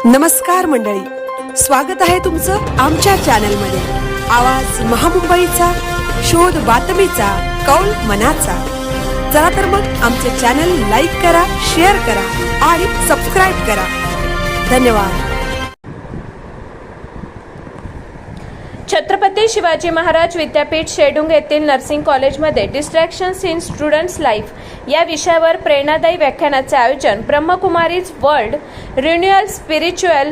नमस्कार मंडळी, स्वागत आहे तुमचं आमच्या चॅनलमध्ये। आवाज महामुंबईचा, शोध बातमीचा, कौल मनाचा। चला तर मग आमचे चॅनल लाईक करा, शेअर करा आणि सबस्क्राइब करा। धन्यवाद। छत्रपती शिवाजी महाराज विद्यापीठ शेडुंग येथील नर्सिंग कॉलेजमध्ये डिस्ट्रॅक्शन्स इन स्टुडंट्स लाईफ या विषयावर प्रेरणादायी व्याख्यानाचे आयोजन ब्रह्मकुमारीज वर्ल्ड रिन्युअल स्पिरिच्युअल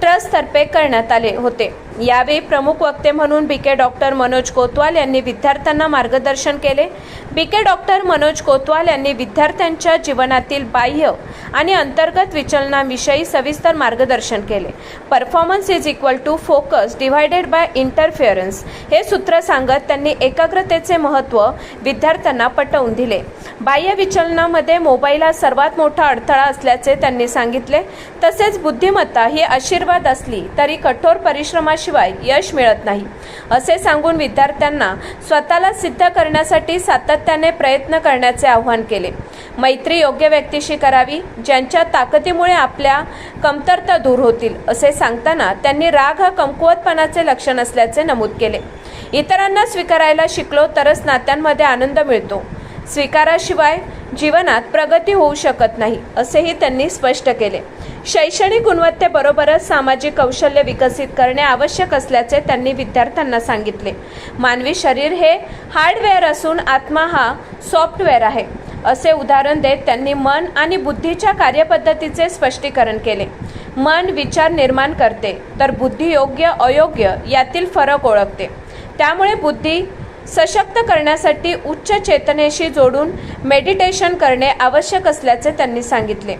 ट्रस्टतर्फे करण्यात आले होते। यावेळी प्रमुख वक्ते म्हणून बीके डॉक्टर मनोज कोतवाल यांनी विद्यार्थ्यांना मार्गदर्शन केले। बीके डॉक्टर मनोज कोतवाल यांनी विद्यार्थ्यांच्या जीवनातील बाह्य आणि अंतर्गत विचलनाविषयी सविस्तर मार्गदर्शन केले। Performance is equal to focus divided by interference हे सूत्र सांगत त्यांनी एकाग्रतेचे महत्त्व विद्यार्थ्यांना पटवून दिले। बाह्य विचलनामध्ये मोबाईल हा सर्वात मोठा अडथळा असल्याचे त्यांनी सांगितले। तसेच बुद्धिमत्ता ही आशीर्वाद असली तरी कठोर परिश्रमाशिवाय यश मिळत नाही असे सांगून विद्यार्थ्यांना स्वतःला सिद्ध करण्यासाठी सातत्याने प्रयत्न करण्याचे आवाहन केले। मैत्री योग्य व्यक्तीशी करावी ज्यांच्या ताकदीमुळे आपल्या कमतरता दूर होतील असे सांगताना त्यांनी राग हा कमकुवतपणाचे लक्षण असल्याचे नमूद केले। इतरांना स्वीकारायला शिकलो तरच नात्यांमध्ये आनंद मिळतो, स्वीकाराशिवाय जीवनात प्रगती होऊ शकत नाही असेही त्यांनी स्पष्ट केले। शैक्षणिक गुणवत्तेबरोबरच सामाजिक कौशल्य विकसित करणे आवश्यक असल्याचे त्यांनी विद्यार्थ्यांना सांगितले। मानवी शरीर हे हार्डवेअर असून आत्मा हा सॉफ्टवेअर आहे असे उदाहरण देत त्यांनी मन आणि बुद्धीच्या कार्यपद्धतीचे स्पष्टीकरण केले। मन विचार निर्माण करते तर बुद्धी योग्य अयोग्य यातील फरक ओळखते। त्यामुळे बुद्धी सशक्त करण्यासाठी उच्च चेतनेशी जोडून मेडिटेशन करणे आवश्यक असल्याचे त्यांनी सांगितले।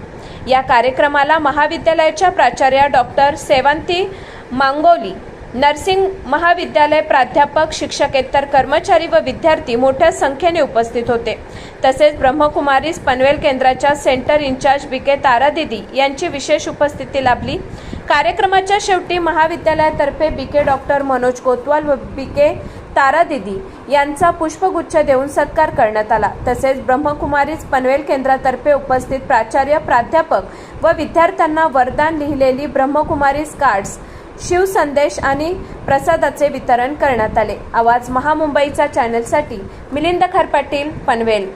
या कार्यक्रमाला महाविद्यालयाच्या प्राचार्या डॉक्टर सेवंती मांगोली, नर्सिंग महाविद्यालय प्राध्यापक, शिक्षकेतर कर्मचारी व विद्यार्थी मोठ्या संख्येने उपस्थित होते। तसेच ब्रह्मकुमारीज पनवेल केंद्राच्या सेंटर इंचार्ज बीके तारादीदी यांची विशेष उपस्थिती लाभली। कार्यक्रमाच्या शेवटी महाविद्यालयातर्फे बीके डॉक्टर मनोज कोतवाल व बीके तारादीदी यांचा पुष्पगुच्छ देऊन सत्कार करण्यात आला। तसेच ब्रह्मकुमारीज पनवेल केंद्रातर्फे उपस्थित प्राचार्य, प्राध्यापक व विद्यार्थ्यांना वरदान लिहिलेली ब्रह्मकुमारीज कार्ड्स, शिवसंदेश आणि प्रसादाचे वितरण करण्यात आले। आवाज महामुंबईचा चॅनलसाठी मिलिंद खरपाटील, पनवेल।